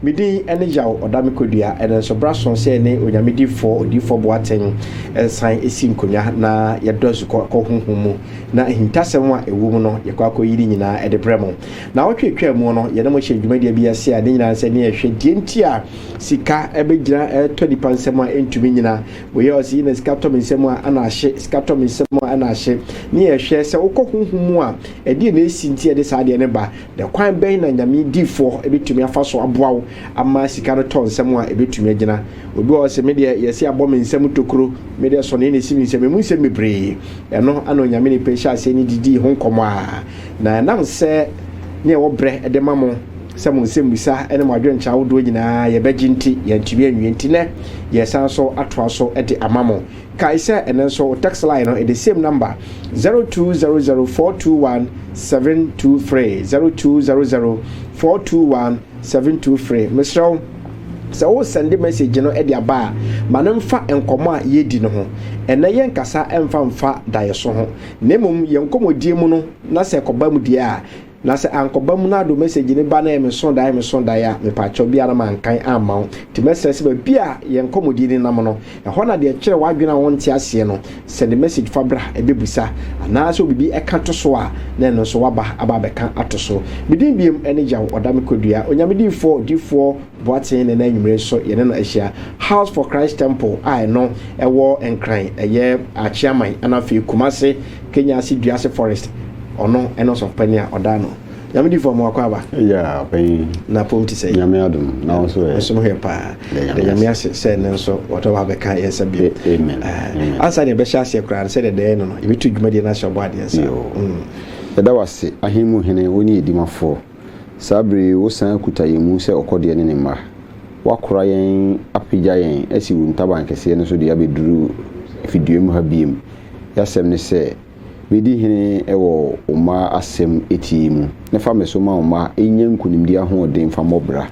midi ene yaw odame kodua ene so brason se ne onyamedi for boaten ensan esi nkonya na yedosu ko honhomu na hintasem a ewu mu no yekwa yiri nyina ede bremo na wotwetwa mu no ye na mo hye dwumadi bia se a ne nyina se ne ehwe die nti a sika ebegira todi pansem a entumi nyina we ye osi na sika to mensem a ana hye sika to mensem a ana hye ne ehwe se wokọ honhomu a edi na esi nti ede sa de ne ba de kwan ben na nyame difo ebetumi afa so aboawo ama sika no ton nsem a ebetumi agina obi o se me de yesi abọ mensem tokuro me de so ne ne si mensem mu nsem mebre eno ana nyame ne pe sha se ni didi ho nkomo a na nam se ne wo bre ede mamo se mo nsem bisa ene mo adwen cha wodo nyina ye beji nti ye ntumi anwie nti ne ye san so atoa so ede amamo kai se ene so text line no the same number 0200421723 0200421723 Mr. So send message no e dia ba manemfa enkomo a yedi no ho ene yen kasa emfa daye so ho nemum yenkomodie mu no na se koba mu die a na se ankoba mu na do message ni ba na me son da ya me pa cho bia na mankan ama ti message ba bia yenkomodie ni nam no e ho na de kire wadwena won ti ase no send message fabra ebebusa ana so bibi e ka to so a na no so waba aba be kan atoso midin biem ene jaw odame kodua onyamedi D4 boaten na nwumre so ye na ahia House for Christ Temple I no ewo enkran eye achiaman ana fe Kumase Kenya si Duase Forest ono enos of Penia Odano Yamidi for mo akwa ba yeah pay na pomti say nyame adum na also so here pa the yame say na so whatever be kan yes be amen answer the be sha se kra say the no e bitu dwumadi na sha boade yes da wase ahimu hene woni edimafo sabri wo san kuta yemu se okode ne ma wakora yen apija yen asi wu ntaban kese ne so de abeduru video mu ha biem yasem ne se bedi hene ewo oma asem etimu ne fa meso ma oma enye nkunimdi ahoden fa mobra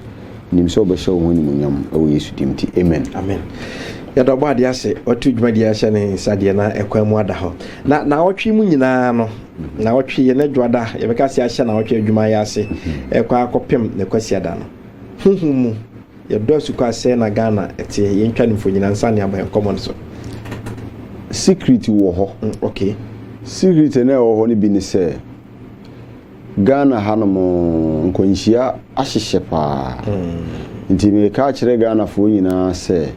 nim se obehye wo honi munyam ewo Yesu dimti amen ya do boade ase otu dwumadi ase ne sade na ekwan mu ada ho na otwi mu nyina no na otwi ye na dwada ye beka se ahye na otwi adwuma ya ase ekwa akopem ne kwasi ada no huhumu ye do su kwa se na Ghana ete ye ntwa nimfo nyina nsa ne aban common so secret wo ho okay secret na wo ho ni bi ni se Ghana hanomo nkonhia ahyehye pa nti me ka kire Ghana fo nyina se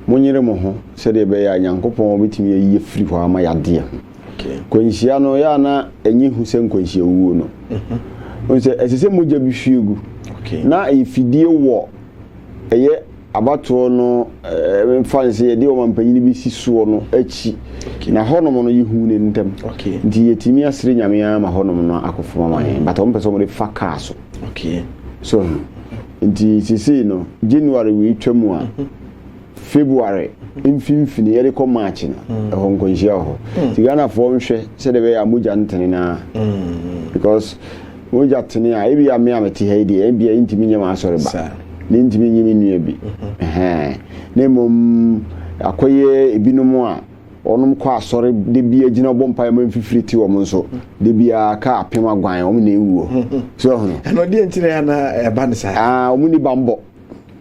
monyere mo ho se de be ya nyankopon obetimi ayi free ho ama yade konhia no ya na enyi hu se nkonhia wuo no onse esese moja bi fiegu na ifidie wo eye abato no mfanse ye de o mampanyini bi sisuo no achi na honom no yihu ne ntem nti yetimi asire nyame ama honom no akofoma man but on person mo de faka so so nti sisi no January we twemu a February infini yere ko March na ho nkonhia ho tigana fo nhwe se de be ya moja ntene na because moja tene a ebi ame ameti heidi ebi intimi nyama asore ba ne intimi nyimi nua bi ne mom akoye ebinom a onum kwa asore de bia gina bompa ma mfifiriti wo nso de bia ka apem agwan o na ewuo so hono eno de ntire na eba ne sa omuni bambo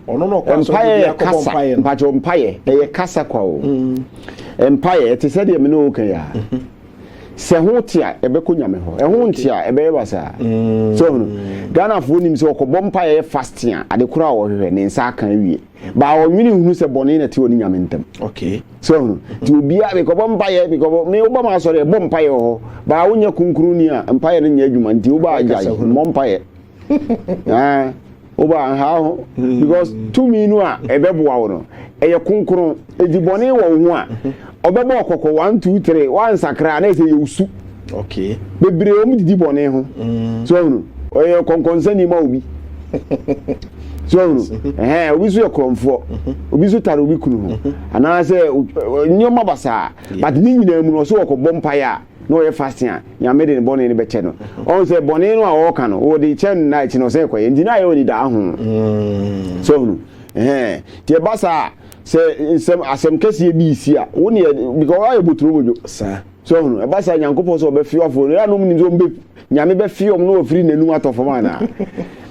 ono no kwa so de ka bompaye mpacho mpaye eye kasa kwa o empaye te se de me no kan ya se ho tia ebe ko nyame ho ho ntia ebe ye basa so hono Ghana fo nim se okobọ mpaye fasting ade kura wo hwehwe ne nsa kan wie ba o nwini hunu se bone na ti oni nyame ntam so hono ti obi a be ko mpaye be ko me oba ma so re bo mpaye ho ba wo nya kunkuru ni a mpaye ne nya adwuma nti oba aja mo mpaye oba ha ho because to me no a ebe boa wo no eye kunkuru edibone wo ho a obebo okoko 1 2 3 1 sakra na se yusu bebre o mudidi bone ho so hono oye konkonsani ma obi so hono obi so yekromfo obi so tare obi kunu ho ana se nyoma basa but ni nyina mu no so okobọ mpaye a no ye fasting a nyame de bone ne beche no on se bone no a wo ka no wo de chen na chi no se kwaye ndi na ye oni da ho so hono ti basa se asem kese bi isi a woni because why boturu mojo sa so no eba sa nyankopɔ so obɛfi afo no ya no mu nzo mbe nyame bɛfi om no ofiri nanum atɔfo na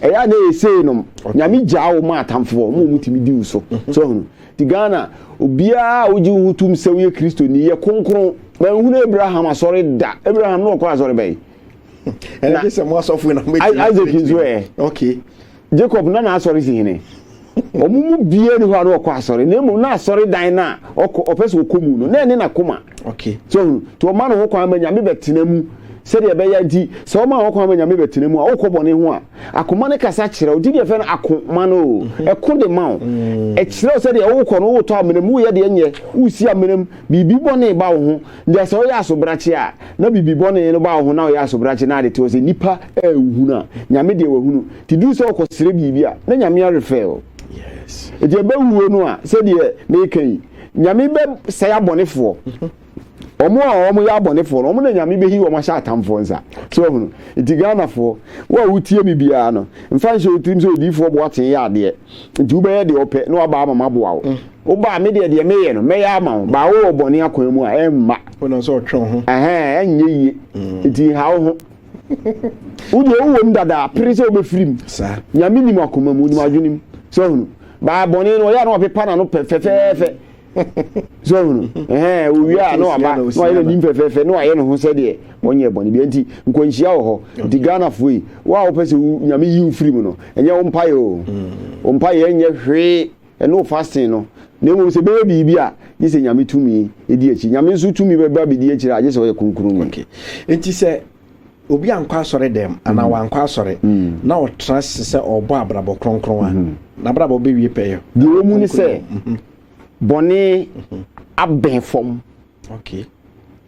eya na esei no nyame gyaa wo ma atamfo mo mutimi di so so no ti Ghana obia oji hutum sɛ wo ye Kristo ni ye konkron ba hu na Abraham asɔre da Abraham no kɔ asɔre bɛyi ɛna kisa mo asɔfo na me Isaac nzo okay Jacob na asɔre si hene omumu bie ni ho na okɔ asɔre na emu na asɔre dan na opese okomu no na ene na koma okay so to ma no ho kwan ma nyame betena mu se de be ya di se o ma ho kwan ma nyame betena mu a okɔ bɔne ho a akoma ne kasa kyerɛ o di de fe na akoma no ɛko de ma o kyerɛ se de wo kɔ no wo to amene mu ye de enye wo si amene bibi bɔne ba wo ho nde se o ya asobrache a na bibi bɔne no ba wo ho na o ya asobrache na de te o se nipa ehu na nyame de wo hunu ti du se okɔ sere bibi a na nyame a refer yes e de be wuo no a se de me kan nyame be se ya bɔnefo omo ya bɔnefo no omo na nyame be hi wo ma sha atamfo nsa so hunu iti Ghana fo wo wutie mi bia no mfa nse otrim so odifo bo aten ya de nti wo be ye de opɛ na ba mama boa wo ba me de me ye no me ya ma ba wo bɔne akwan mu a emma wono so otwe ho enye yi iti ha wo ho wo de wo ndada pere se obefrim sa nyame ni makoma mu ni madwunim so hunu ba bɔne no ya na opepa na no fefefe so hunu owi a no aba no aye nim fefefe no aye no ho se de wonye bɔne bi enti nkonhia wo ho di Ghana fo yi wa wo pese nyame yi mfiri no enye wo mpaye o mpaye enye hwe eno fasting no na emu se be bibi a yi se nyame tumi edi echi nyame nso tumi be ba bi di echi a je se wo ye kunkuru okay enti se obi ankwa asɔre dem ana wankwa asɔre na o trust se obo abrabo kronkron a na abrabo be wie pɛ di wo mu ni se bɔne abɛn fam okay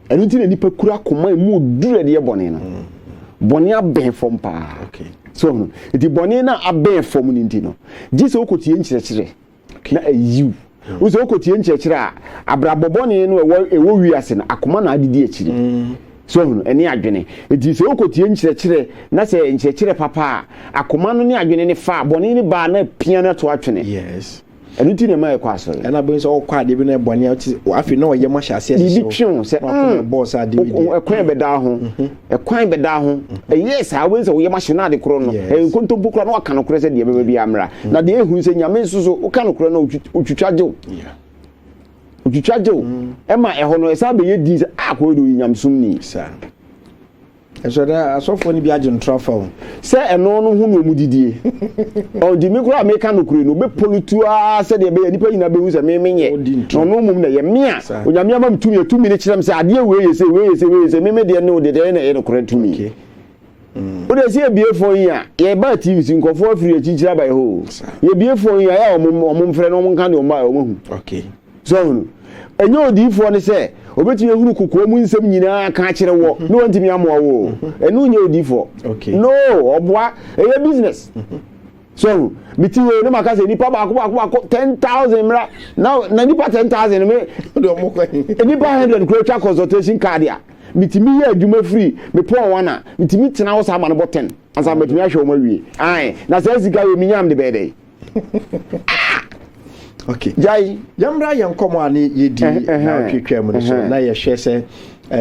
ɛno nti na nipa kura koma mu dure de bɔne no bɔne abɛn fam pa okay so no enti bɔne na abɛn fam ni nti no gye sɛ okotie nkyerɛkyerɛ na ayiw wo sɛ okotie nkyerɛkyerɛ a abrabɔbɔne no ɛwɔ wiase no akoma na adidi akyiri so no ene adwene enti sɛ okotie nkyerɛkyerɛ na sɛ nkyerɛkyerɛ papa akoma no ne adwene ne fa bɔne ne ba na pia na to atwene yes ɛno ti na ma ɛkɔ asɔre ɛna bɛn sɛ ɔkɔ ade bi na bɔne afi na ɔyɛ ma hyase bibi twon sɛ boss ade bi ɛkwan bɛda ho ɛyɛ saa wɛn sɛ ɔyɛ ma hyɛ na ade korɔ no nkontompo korɔ na waka no korɔ sɛ deɛ bɛbɛ bi amra na deɛ ehu sɛ nyame nso so woka no korɔ na otwitwa gyew ɛma ɛhɔ no ɛsa bɛyɛ din sɛ akɔ do nyamsom ni sa eso da asofo ni bi agye ntrafa o se eno no hu no mu didie o di mi kura America no kure no be polutua se de be nipa nyina be hu se me menye no no mum na ye mea onyame ama tumi ne kyerem se ade we ye se me de ne o de na ye no kure tumi o de se ebie fo yi a ye ba TV si nkofo afiri achichira ba ye ho ye bie fo yi a ya omum frɛ no nka de o ma o hu okay so enye odifo ne se obetumi ehuru kokoro mu nsem nyina ka kyerɛ wo no wantimi amoa wo enu nye odifo okay no oboa eye business so miti we no maka se nipa ba ko 10,000 mra na nipa 10,000 me do mo kwa nipa 100 kro twa consultation card ya mitimi ye adwuma free me pon wana mitimi tena wo sa ma no bo 10 ansa metimi ahwe wo ma wie ai na se sika we minyam de bede okay jai yamra yankomo ani yedi na twetwa mu so na ye hwe se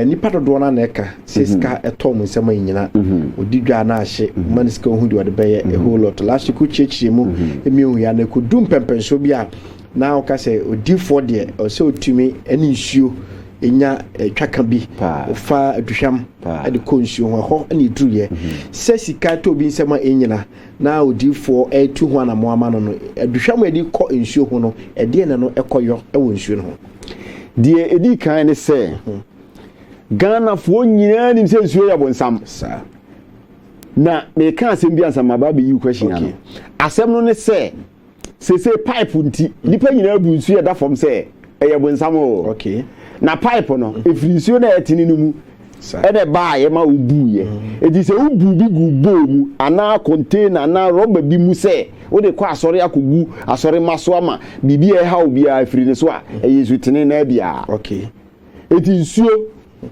nipa dodo na eka siska etom nsema nyina odidwa na ahye maniska hu de wode beye a whole lot last ku chechire mu emihu ya na ko dum pempenso bi a na o ka se odifo de o se otumi ani nsuo enya twaka bi ofa aduhwam ade ko nsuo ho ani duruye se sika to bi nsema enyina na odifo etu ho na mo ama no aduhwam edi ko nsuo ho no ede ne no ekoyo ewo nsuo no die edi kan ne se Ghana fo nyina nim se nsuo ya bonsam sa na me ka asem bi ansama ba be yi question no asem no ne se pipe nti nipa nyina bu nsuo ya da fom se eye bonsam o okay na pipe no efiri nsuo na etini no mu ede ba ye ma obuye edi se obu bi gu bo mu ana container na rubber bi mu se wo de kwa asori akogu asori maso ama bibi e ha obi a efiri ne so a eyesu tene na bia okay edi nsuo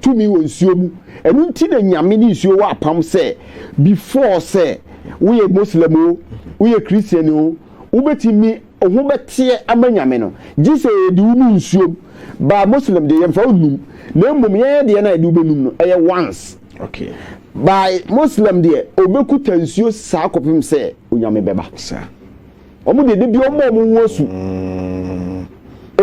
tumi wo nsuo mu enu nti na nyame ni nsuo wa apam se before se wo ye muslim o wo ye christian o wo betimi ohu betie amanyame no gise de unu nsuom ba muslim de yemfa onum na mmom ye de na de ubenum no eye once okay by muslim de obekuta nsuo saa kopim se onyame beba sa omo de bi omo hosu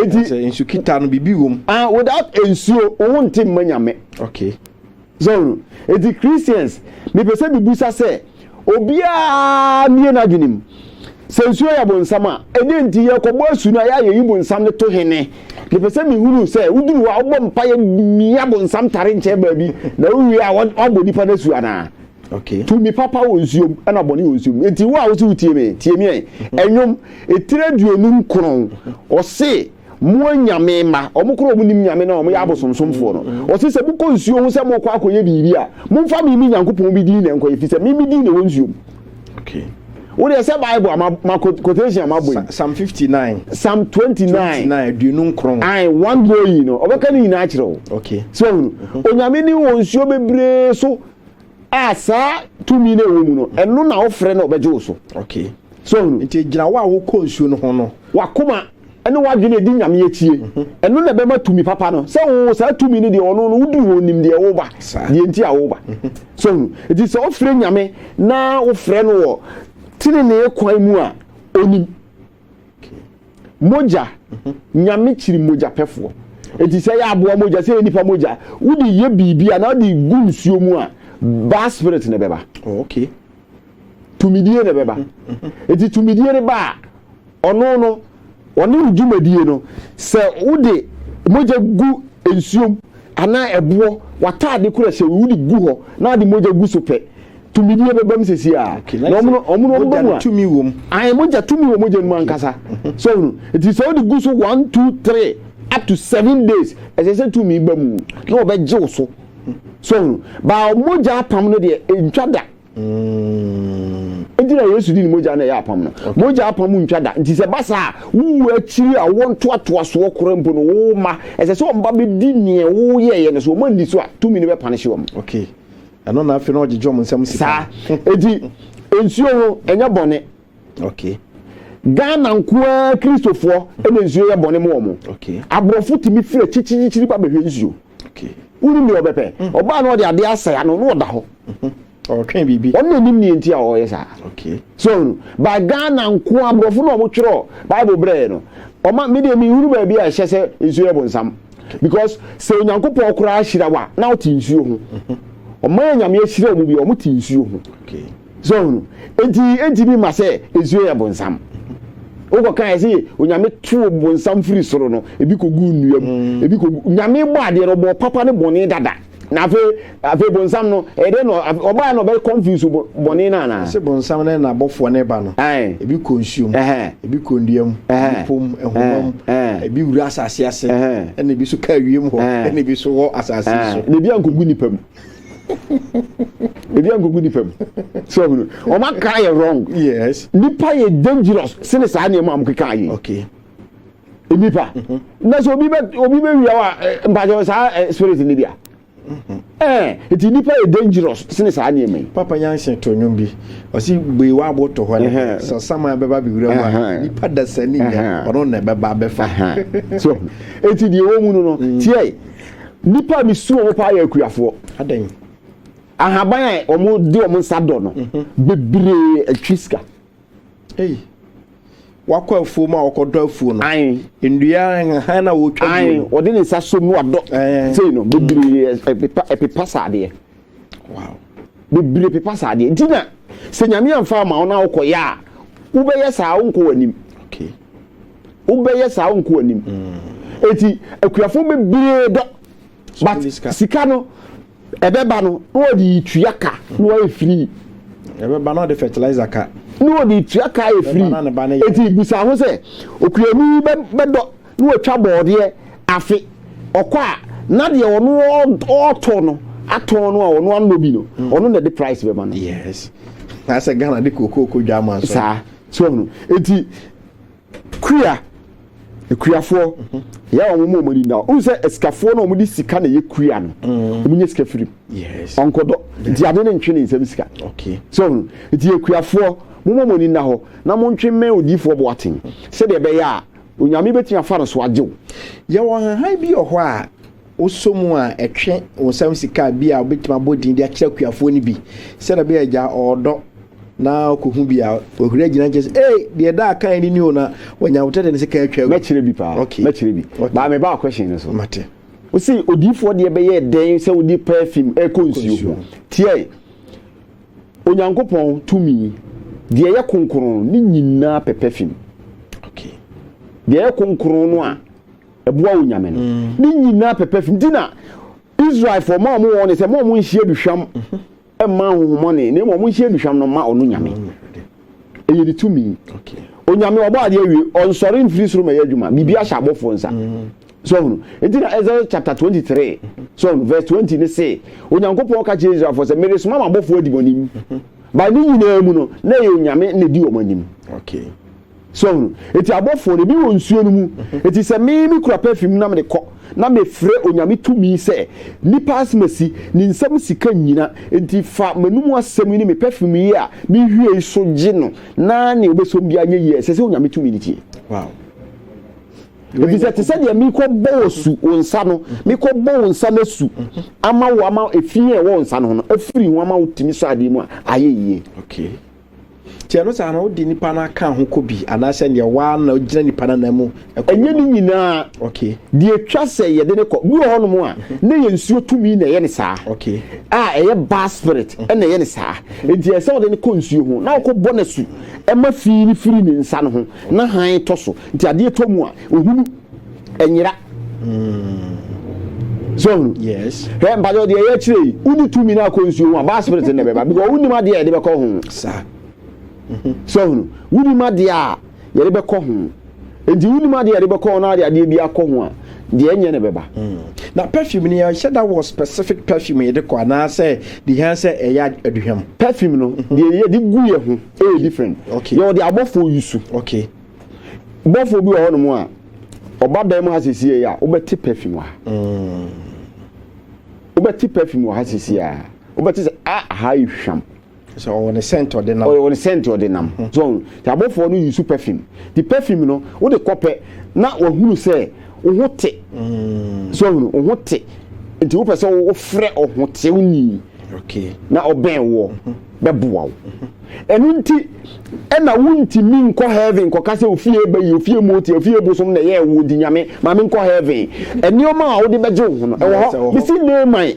edi nsu kita no bibi wom without nsuo ohun tim manyame okay so edi Christians me pese bibusa se obia mie na dwenim sensuo ya bonsama edi nti ye kobo asu na ya ye bonsam ne to hene me pese mi huru se uduru wa obom paye mia bonsam tare nche baabi na uwi a obo nipa na su ana okay to mi papa wonsuom ana boni wonsuom enti wo a wo su tie me enwom etire duonum kron o se mo nyame ma omukro mu nim nyame na omo ya abosomsomfo no o se bu ko nsuo hu se mo kwa akoye bibi a mo mfa mi nyankopon bi din na enko efi se mi din na wonsuom okay what they say Bible ma quotation ma boy Psalm 59 Psalm 29 duonum kron ai one boy no obeka ni na akire okay so onyame ni wonsuo bebre so asa tumi na wo mu no eno na wo frɛ na obeje wo so okay so nti gina wa wo ko nsuo no ho no wakoma ene wadwene di nyame yechie eno na be ma tumi papa no se wo sa tumi ni de ono no wudu wonim de wo ba de enti a wo ba so it is so frɛ nyame na wo frɛ no wo tini ne kwan mu a onim moja nyame chiri moja pefo enti se ya aboa moja se nipa moja wudi ye bibia na di gu nsuo mu a ba spirit ne beba okay tumidie ne beba enti tumidie ne ba ono no ono djumadie no se wudi moja gu ensuom ana ebo watade kura se wudi gu ho na di moja gu so pe tumidie bebam sesi a na omuno bamu tumi wom ai moja tumi wo moja nmu ankasa so it is all the go so 1 2 3 up to 7 days as I said to me bamu na obeje wo so ba moja apam no de ntwada ejira Yesu di moja na ya apam no moja apam ntwada nti se basa wu akiri a wonto atoa so korempo no wo ma as I say omba be di ne wo ye ne so mo ndi so a tumi ne be panish wo okay ano na afi na ojejo mo nsam sika sa edi ensuo ho enya bone okay Ghana nkoa Kristofo ene nsuo ye bone mo mo okay abrofo timi fire chichichiri ba behwe nsuo okay uri mi obepe oba na ode ade asa no no da ho okay bibi onno nim ni enti a o yesa okay so ba Ghana nkoa abrofo no mo twero Bible bre no oma me de mi huru ba bi a hyese nsuo ye bonsam because se onyankopon okura ahira wa na o ti nsuo ho oma nyame ahira mu bi o mo ti nsuo ho okay so enti bi ma se nsuo ye bonsam ogo kan ese onyame tu bonsam firi soro no ebi ko gu nnuam ebi ko nyame gba ade ro bo papa ne bone dada na afi bonsam no ede no oba no be confuse bone na se bonsam na bofo ne ba no ebi ko nsuom ebi ko ndiam pom ehomam ebi wura asase ase ene ebi so ka wiem ho ene ebi so ho asase so ne bi ankogu nipam ebi ankogu nipam so no o ma kai wrong yes nipa ye dangerous sene sa na am keka yi okay nipa na so obi be wia wa mbajo sa spirit ni dia eti nipa ye dangerous sene sa na am papa yanse to nwom bi o si gbe wa aboto ho ne so sama beba bi wura mu nipa da sani ya ono na beba befa so eti die wo mu no tie nipa mi su o pa ya akuafo adan ahaban omo di omo sado no bebre atwiska wakọ afuo ma okodo afuo no ndua han na wo twa do odi ne sa so mu ado sei no bebre epepa sade wow bebre epepa sade ntina se nyame amfa ma ona okoya ubeye sa onko anim okay ubeye sa onko anim eti akuafo bebre do but sika no ebeba no odi tuaka no e free ebeba no de fertilizer ka no odi tuaka e free eti busa ho se okuanu bedo no atwa boode afi okwa na de ono oto no ato no a ono anno bi no ono na the price beba no yes na se Ghana de kokoko dwama so sa so no eti kuya ekuafo ya omo mo ni na o se eskafo na omo di sika na ye kuya no omo nye sika free yes onkodo di ade ne ntwe ne nsem sika okay so di ekuafo mo ni na ho na mo ntwe me odifo boaten se de be ya onyame betia fa no so agyew ye wo han bi ho a osomu a etwe wonsam sika bi a obetima bodin de akira kuafo ni bi se de be agya odo na okohu bi a ohura gina nche de da kan ni o na wanya wotede ne sika atwa me kire bi pa me kire bi ba me ba question no so mate o si odifo de be ye den se odi perfume e konsuo tie onyankopon tumi de ye konkron ni nyina perfume okay de ye konkron no a eboa onyame no ni nyina perfume dina Israel for ma mo won se mo nhie duhwam e ma hohomone ne mo nhie duhwam no ma onu nyame e ye tumi okay onyame obo ade awie onsori mfiri suru ma ye adwuma bibia hya abofo nsa so no etina Isaiah chapter 23 so verse 20 ne say onyankopon ka che Israel for say mere suma ma abofo adibonim ba ni nyina mu no na ye onyame ne di omanim okay so no eti abofo ne bi won suo no mu eti se me kura perfume na me ko na me frɛ onyame tumi sɛ nipa asmasi ni nsɛm sika nyina enti fa manumu asɛm ni me perfume yi a me hwie so gye no na ne obesom bia nye yi sɛ onyame tumi ni tie wow ebi sɛ te sɛ de me kɔ bɔ su onsa no me kɔ bɔ onsa na su ama wo ama efie wo onsa no no afiri ho ama wo timi so ade mu a aye yie okay tiano sa na odi nipa na ka ho ko bi anase ne wa na ogina nipa na mu enye ni nyina okay de etwa se ye de ne ko bi ho no mu a na ye nsuo tumi na ye ne saa okay eye bad spirit na ye ne saa enti ese wo de ne ko nsuo ho na ko bɔ na su e ma firi ne nsa no ho na han to so enti ade to mu a ohunu enyira so yes he mbajo de ye chire uni tumi na ko nsuo ho bad spirit na be ba because uni ma de ye de be ko ho sa so wuni ma de a yere be ko ho enti wuni ma de yere be ko na de ade bi akɔ ho a de enye ne beba na perfume ni ya said that was specific perfume ye de ko na say the hand say eya aduham perfume no de gu ye ho e different okay yo de abofo yusu okay bofo bi ho no mu a oba dan mu hasisi ya obeti perfume wa obeti perfume wa hasisi ya obeti say ha ihwam so on the scent or the nam on the scent or the nam so the abofo no use perfume the perfume no wo de kope na ohunu say ohote so ohote nti wo pese wo frɛ ohote uni okay na oben wo beboa wo enu nti na wunti mi nkɔ heaven kɔ kase ofie ba yi ofie moti ofie bosom na ye wo di nyame ma mi nkɔ heaven enioma a wo de beje wo no ɛwɔ hɔ bisi ne mai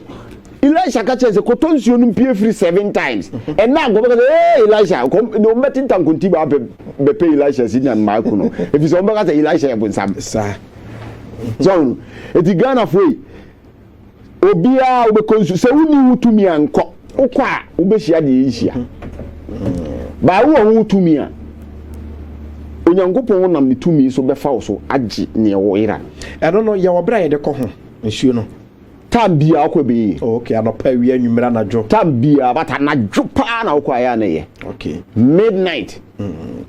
Elisha catches a cotton nsuo pie free 7 times and now go because Elisha no metin tankunti ba be pay Elisha si na ma ko no if you somebody say Elisha ebun sam sa so eti Ghana foi obia obe konsu se wuni wutumi anko ukwa ubehia de yihia ba wo wutumi a onyankopon nam ne tumi so befa wo so agi ne wo ira I don't know ya obra ye de ko ho nsuo no tambia akwabe okay anopa wi anwumira najo tambia bata najo pa na akwa ya na ye okay midnight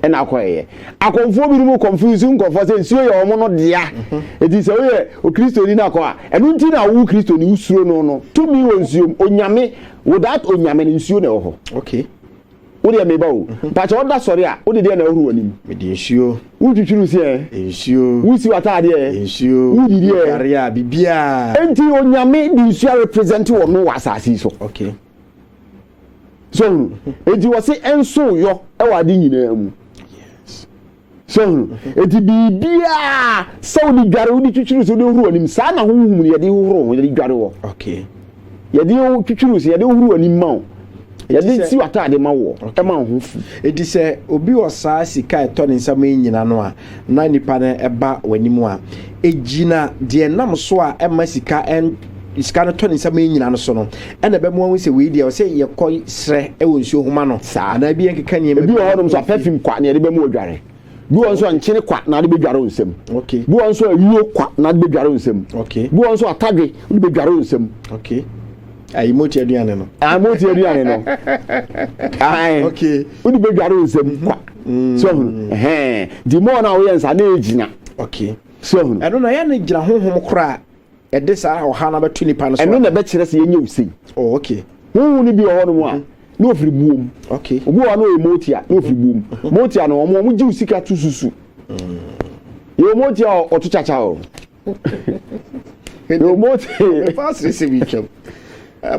and akwa ye akonfo bi mu confusing konfo say nsuo ye omo no dia edi se we o Kristo ni na akwa enu nti na wu Kristo ni usuro no no tumi wo nsuo onyame without onyame ni nsuo na ho okay wo de me ba o but oda sorry a wo de na ehuru anim me de nsuo wo twitwiru se nsuo wo si wata de nsuo wo di de area bibia enti onyame di nsuo represent wo no wasasi so okay so enti wo se enso yo e wa de nyina mu yes so enti bibia so ni dware wo di twitwiru so de ehuru anim sa na honhum ye de ehuru ye de dware wo okay ye de twitwiru so ye de ehuru anim ma o yadi si wata ade ma wo e ma ho fu edi se obi osa sika eto ne nsam nyina no a na nipa na eba wanimu a ejina de nam so a ema sika no to ne nsam nyina no so no ena be mo se we dia o se ye koi sre e wo nsuo homa no sa na bi enkeka ne bi ho no so perfume kwa ne de be mo odware bi won so ankyene kwa na de be dware onsem okay bi won so ayuo kwa na de be dware onsem okay bi won so atadwe de be dware onsem okay ayi moti aduane no moti aduane no ai okay udi be dware onsem kwa so di mo na wo yensa na ejina okay so eno na ya na gira honhom kora ede sa o ha na betu nipa no so eno na be kire se yenye usei oh okay honhom ni bi ho no mu a no free boom okay obi wa no emotia no free boom motia no omo ji usika tu susu yo motia otu chacha o yo motia fast receive chum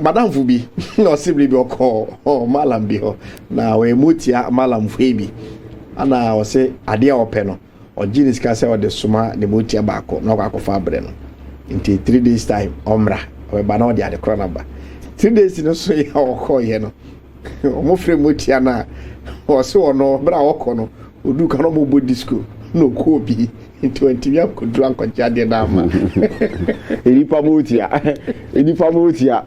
madam fubi no sibli bi okọ malam bi ho na we emotia malam fubi ana o se ade a ope no o jinis ka se o de suma ne motia ba akọ na akọ fa bre no nti 3 days time omra we ba na o de ade kro number 3 days no so ya okọ ye no o mo fre motia na o se ono bra okọ no odu ka no mo bo disco no ko bi nti wenti ya ko dran ko jade na ma enipa motia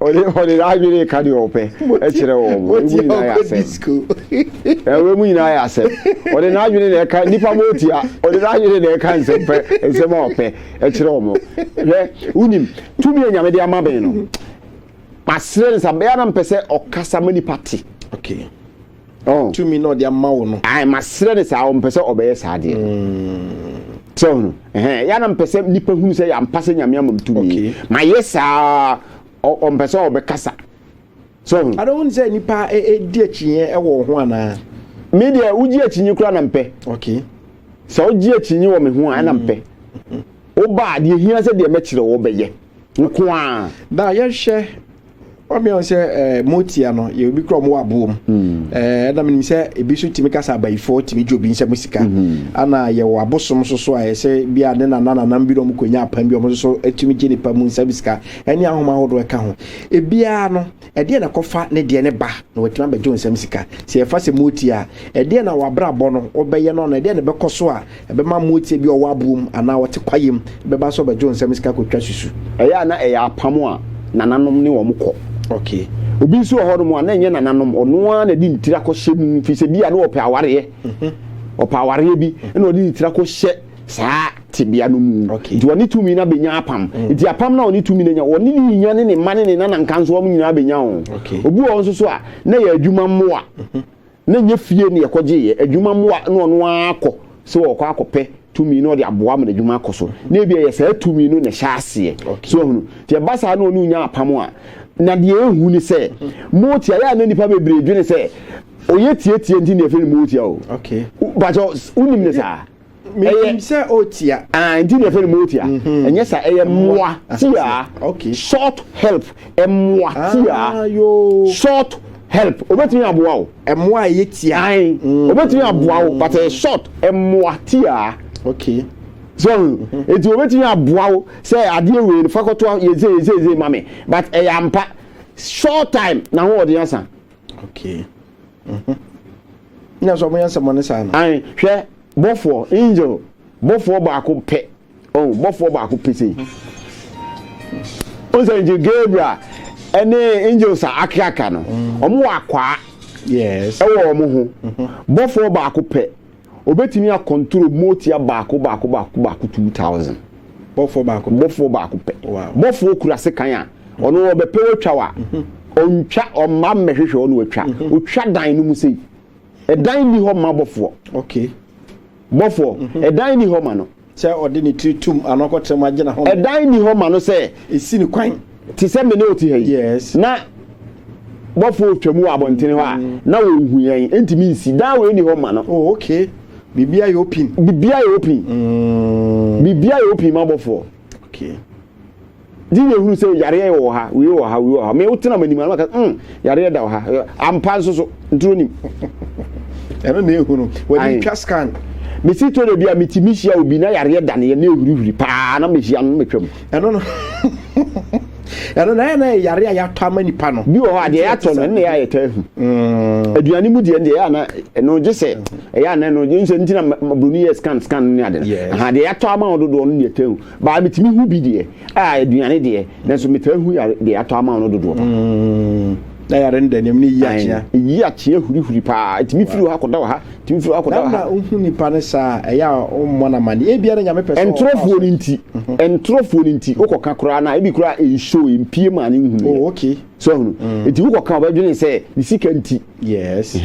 ode ajure ka de ope e kire wo mo na ya disco we mu nyina ya se ode na ajure na ka nipa motia ode na ajure na ka nsem ope e kire wo mo he unim tumi nyame de ama ben no pasre nsa be na mpese okasa mani party okay tumi no de ama wo no ai masre ne sa o mpese obeye sa de so no ya na mpese nipa hunu se ya mpase nyame amam tumi ma yesa o mpese obekasa so I don't say nipa di achinye e wo ho ana media uji achinye kura na mpe okay so uji achinye wo me ho ana mpe o ba de hia se de mekire wo beye nko a da ye hye o me on se motia no ye obi kro mo abom da me se ebi so timi kasa abaifo timi jobi nse musika ana ye wo abosom so a ye se bia ne na bi do mo konya apam bi o mo so etimi gye nipa mu nse musika eni ahoma hodo e ka ho ebia no e de na kofa ne de ne ba na watima ba jo nse musika se ye fa se motia e de na wabra bo no obeye no na de ne be koso a e be ma motia bi o wa abom ana wote kwayem be ba so ba jo nse musika ko twa susu e ya na e ya apam a nananom ne wo mko okay obi nso ho no na enye nananom ono a na di ntira ko hyem fi se bia na opa aware opa aware bi na odi ntira ko hye saa tibia no mu nti woni tumi na benya apam nti apam na woni tumi na nya woni ni nya ne mane ne na nkanso wo nyina benya ho obi wo nso so a na ya adwuma mmoa na nya fie ne yakoje ye adwuma mmoa na ono akọ so wo kwa akọpe tumi no de aboa ma adwuma akọ na ebia ye saa tumi no na hyase so hunu ti ba saa na onu nya apam a na de ehu ni se motia ya na nipa bebre dwene se oye tie nti na efe motia o okay but unim ne sa me se otia nti na efe motia enye sa eye moa tia okay short help moa tia yo short help obetimi aboa o moa ye tia obetimi aboa o but short moa tia okay so eti obetimi aboa o say ade we no fakoto yeze mame but e yampa short time na ho ode yansa okay ina so mo yansa mo ne sa na hwe bofo angel bofo ba ko pe bofo ba ko pese o say angel Gabriel ene angel sa akaka no omo akwa yes e wo omo ho bofo ba ko pe obetimi a control motia baako 2000 bofo baako pe bofo kura se kan a ono obepe wotwa wa ontwa omma mehwehwe ono watwa otwa dan no mu sei edan ni ho ma bofo okay bofo edan ni ho ma no se ode ni tritum anokotrem agye na ho edan ni ho ma no se esi ni kwan ti se me ne oti ha yes na bofo twamu abontene ho a na wo hu yen entimi nsi dan we ni ho ma no oh okay bibia yo pin mabofo okay dine hunu se yare wo ha me wotena mani ma ka yare da wo ha ampa so ntronim eno na ehunu wadi twa scan me si to de bia mitimisia obi na yare da ne na ehurihuri pa na mehia no metwam eno na yare ya to amani pa no bi wo ha de ya to no na ya yeta hu aduane mu de ya na eno gese ya na no nse ntina bruni scan ne ade ha de ya to ama ododo no ne yeta hu ba mitimi hu bi de aduane de na so meta hu ya de ya to ama ododo na yare ndanem ni yi achia hurihuri pa itimi firi ha koda ha timi firi ha koda ha na uhu ni pa ne sa eya o mona mani e bia na nyame pese entrofo ni nti okoka kura na e bi kura e show impie ma ni hu oh okay so hunu eti okoka obadwene se ni sika nti yes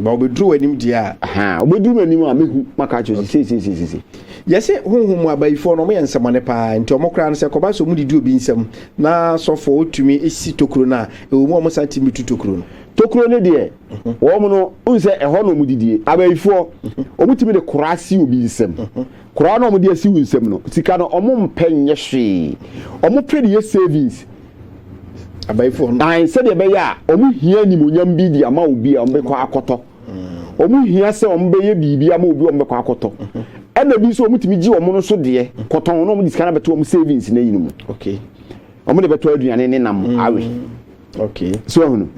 ba obedru anim dia obedru anim a mehu maka cho si yese honhom abaifo no mo yensem ne pa nti omokra no se koba so mu didi obi nsem na sofo otumi esi tokuro na ewo mu omo santi mitu tokuro no tokuro ne de wo mo no unse eho no mu didie abayifo omutimi de kurasi obi nsem kura no mo de asi nsem no sika no omo mpenye hwe omo pede ye savings abayifo no an se de be ya omo hia ni monyam bi di ama obi a omo kwa akoto omo hia se omo be ye bibi ama obi omo kwa akoto ena bi so omutimi gi omo no so de koton no omo sika na beto omo savings na yinu okay omo de beto aduane ne nam awe okay so hunu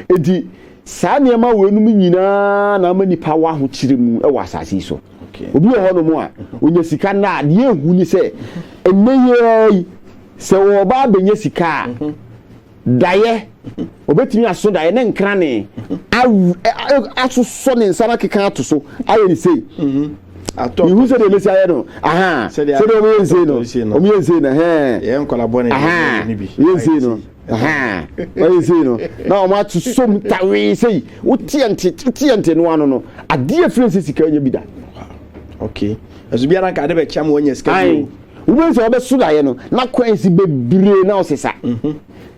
edi saa niema wo enum nyina na ama nipa wa ho kire mu e wa asase so okay obi ho no mu a onya sika na de ehu ni se eneye se wo ba benya sika daye obetimi aso daye ne nkra ne asoso ne nsana keka to so aye ni sei ato you say the message aye no aha say the omo yense no omo yense na ye nkola bone ni bi yense no aha yense no na omo atu som tawe sei utiante no ano no ade afrense sika nya bi da okay azu bia na ka de be cham wonya sika ai wo se obe so daye no na kwansi bebre na osesa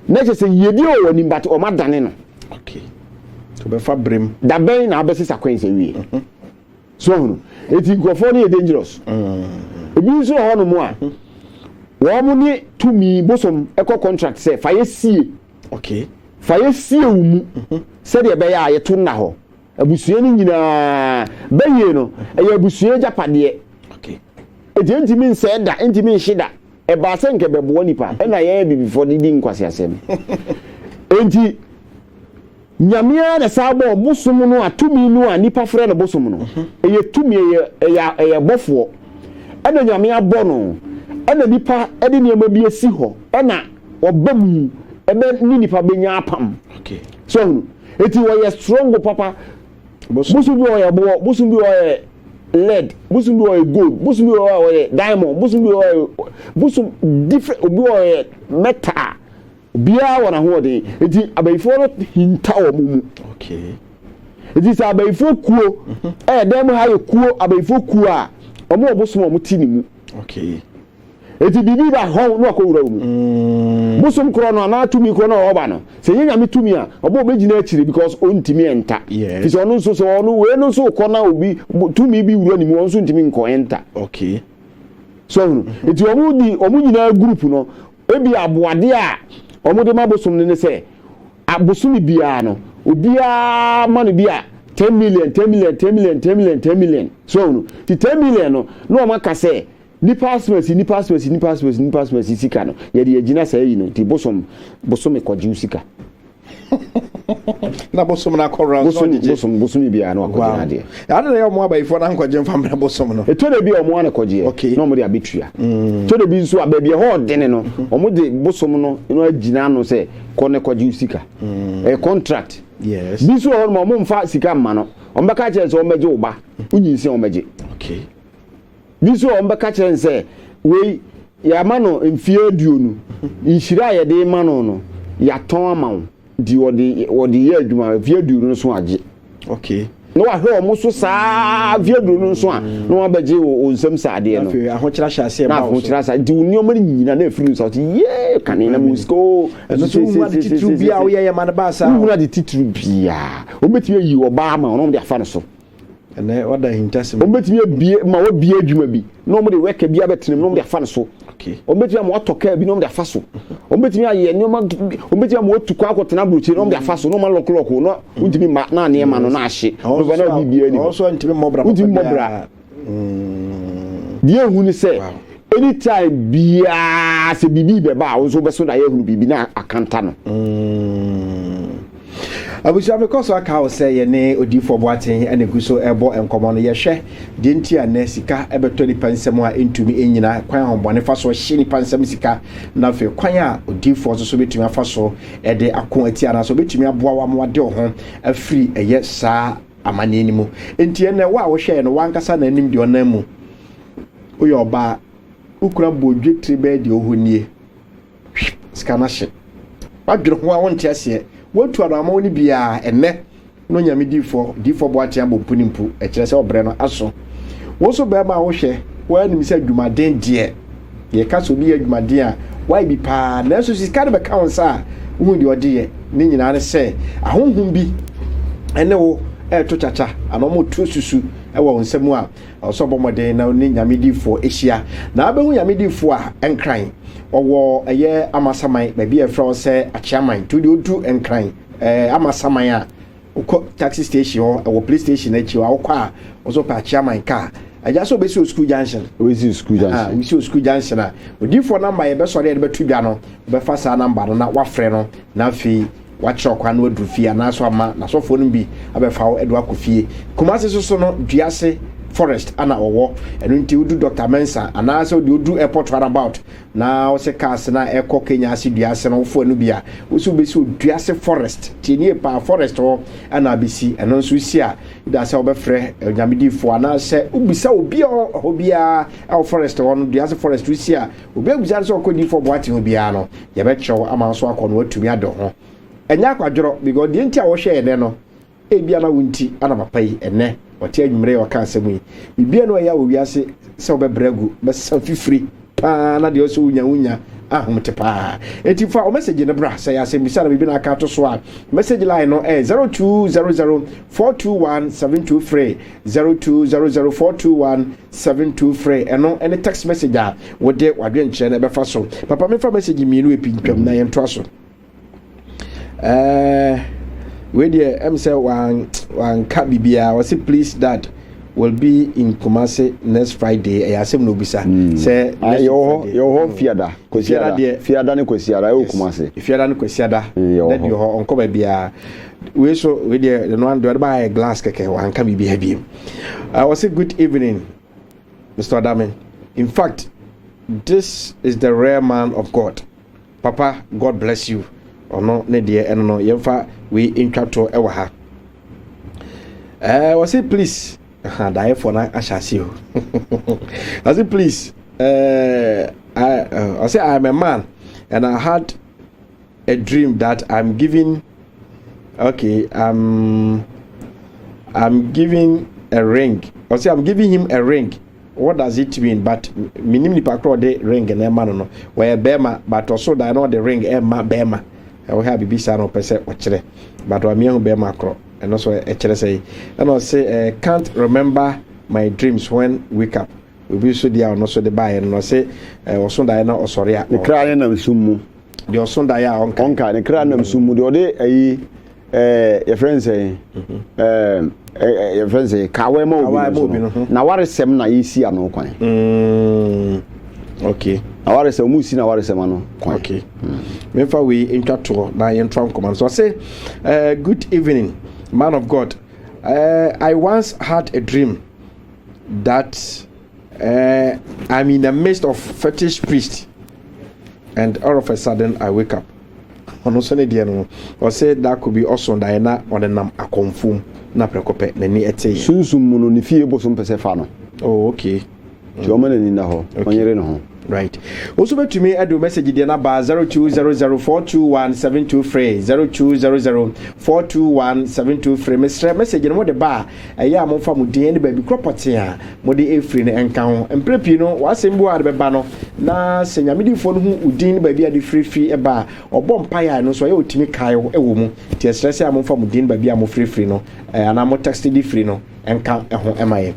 na che se yedi o woni but o madane no okay to be fa brem da ben na abesesa kwansi wie so hono eti nkofo ni dangerous ebi so hono mu a wo mu ni tumi bosom eko contract say fa yesie okay fa yesie wo mu se de be ya yeto na ho abusue ni nyina beye no e abusue japade okay eti ntimi nse da ntimi nhida e ba se nke bebo nipa e na ye bibi for di nkwase asem enti nyamia na sabo bosom no atumi no a nipa frɛ no bosom no eye tumi eye bofo ɛna nyamia bɔ no ɛna nipa ɛde niema bi asi hɔ ɛna ɔbam ɛbɛ ni nipa benya apam okay so eti wo ye strong papa bosom bi wo ye bo bosom bi wo ye lead bosom bi wo ye gold bosom bi wo ye diamond bosom bi wo ye bosom different obi wo ye metal bia wona ho de enti abayifo no hinta o mu okay enti sa abayifo kuo dem ha ye kuo abayifo kuo a omo obosom omo ti ni mu okay enti bibi ba ho no akowura mu bosom kro no na tumi kro no oba no se yenya mitumi a obo obegina akire because ontimi enta fisi ono nso so ono we no so kọ na obi tumi bi wura ni mu onso ntimi nko enta okay so enti omo nyina group no ebi aboade a omo de mabosom ne se abosom bia no obia ma no bia 10 million so no ti 10 million no o maka se nipa asmasi sika no ye de agina sa yi no ti bosom ekwaji usika na bosom na korra bosom bia no akwaji na de ade na yo mo abayifo na nkwaje mfa mra bosom no eto de bia omo na kwaji no mo de abetua to de bi nso ababia ho dene no omo de bosom no agina no se kone kwaji usika contract yes bi so ho mo mfa sika mma no ombeka che se omeje uba unyinsi omeje okay biso ombeka che se we ya mano mfie aduonu nhira ye de mano no ya ton amawo di wodi ye adwuma fie aduonu no so age okay no wa hwe omo so saa fie aduonu no so a no wa beje o nsem saade no afi ahokyira hyase ba ho kyira sa di oni omo nyina na afiri so ye kane na musko no so mu ade titru bia wo ye man ba sa mu ade titru bia obetime yi oba ma no de afa no so ene oda hintasem obetime bie ma wo bie adwuma bi no mo de weka bia betenem no de afa no so okay obetime ma otoka bi no de afa so obetime aye nyoma obetime ma otukwa akotena brochi no de afa so no ma lock no untimi ma na ne ma no na ahye no ba na bibia ni also ntimi mobra die hu ni se anytime bia se bibi be ba wo so be so da ye hu bibi na akanta no abusia because aka o say ye ne odifo boaten ene guso ebo enkomo no ye hwe de ntia na sika ebeto ni pansem a entumi enyina kwan hombone fa so hye ni pansem sika na fe kwan a odifo so betumi afa so ede akon atia na so betumi aboa wa mode ho afiri eye saa amane ni mu entie na wa wo hwe no wankasa na anim de onam mu oyo oba ukura bodwe tribe de ohonie sika na hye wadwere ho a wonte ase wotu adamo ni bia enne no nyame difo boate abompu nimpu e kire se obre no aso wo so be ma wo hwe wa nim se adwumaden de ye ka so bi adwumaden a why bi pa na so sika be ka won sa wo de odi ye ne nyina ne se ahonhom bi ene wo to chacha ana mo tu susu ewo nsemu a so bomoden na ni nyamedifo ehia na abehu nyamedifo a enkran owo eye amasaman ba bi e fra se achiaman to de odu enkran amasaman a uko taxi station or police station echi wa ukwa ozo pa chairman car aja so be see school junction we see school junction we see school junction a odi for number ye be so de be tu bia no be fa sa number no na wa frɛ no na fi wa kyerɛ kwa no adu fie na so ama na so fo no bi abefa wo edu akofie kumase so no duase forest ana owo enu nti udu Dr. Mensa ana so de udu airport roundabout na o se cars na eko Kenya ase duase no fo anu bia wo so be so duase forest tienie pa forest ho ana bisi eno so si a da se obefre nyamedifo ana se ubisa obia e forest ho no duase forest si a obi abisa so okodifo boate ho bia no ye be kyew ama so akono atumi ado ho enya kwadworo because de nti a wo hwe ene no ebia na wunti ana papai ene oti adwumre o ka asemu yi bibia no ya wo wiase se obebragu be sa fifiri pa na de o so wunya ahomte pa eti fa o message ne bra se ya se bisa na bibi na aka to so a message line no 0200421723 0200421723 eno any text message a wo de wadwe nkyere na be fa so papa me fa message mi no epintwam na ye nto so we there say one kabibia was say please that will be in Kumasi next Friday. I asem no bisa say yo fiada fiada ne kwesiara e Kumasi fiada ne kwesiada that yo onko ba bia we so we there the one do buy glass keke wan kabibia bi I was say good evening Mr. Adamin. In fact, this is the rare man of God. Papa, God bless you. Or no ne dear and no yemfa we intwato ewa ha was say please die for na ashasi o I say please I say I'm a man and I had a dream that I'm giving I'm giving a ring. I say I'm giving him a ring. What does it mean? But minimum pakro de ring and man no where bema but also that I know the ring bema I have be no person watchere but I mean be macro and also a chere say and I say can't remember my dreams when wake up we be so dia no so the buy and I say also that na osoria the cry na msumu the also that ya onka the cry na msumu the ode ayi your friends say your friends say kawe ma obi na waresem na yisi ano kwan okay aware se musi na aware se mano okay mefa we intwato na yentram command so say good evening man of God. I once had a dream that I'm in the midst of fetish priest and all of a sudden I wake up ono so ne die no or say that could be also that na on the nam akonfum na prekope na ni ete sunsum mu no ni fie bosom pese fa no oh okay Jomane ni na ho onyere no ho right. Also, to me, I do message the number 0200421723 0200421723. Message no the bar. Aya mo fa mu den baby property a mo de efri ne enka ho. Emprepi no wasembu a de beba no na senyamedifo no hu udin baby a de free e ba obom paya no so ya otimi kai wo ewo mu. Ti stress a mo fa mu den baby a mo free no ana mo text di free no enka ho emaye.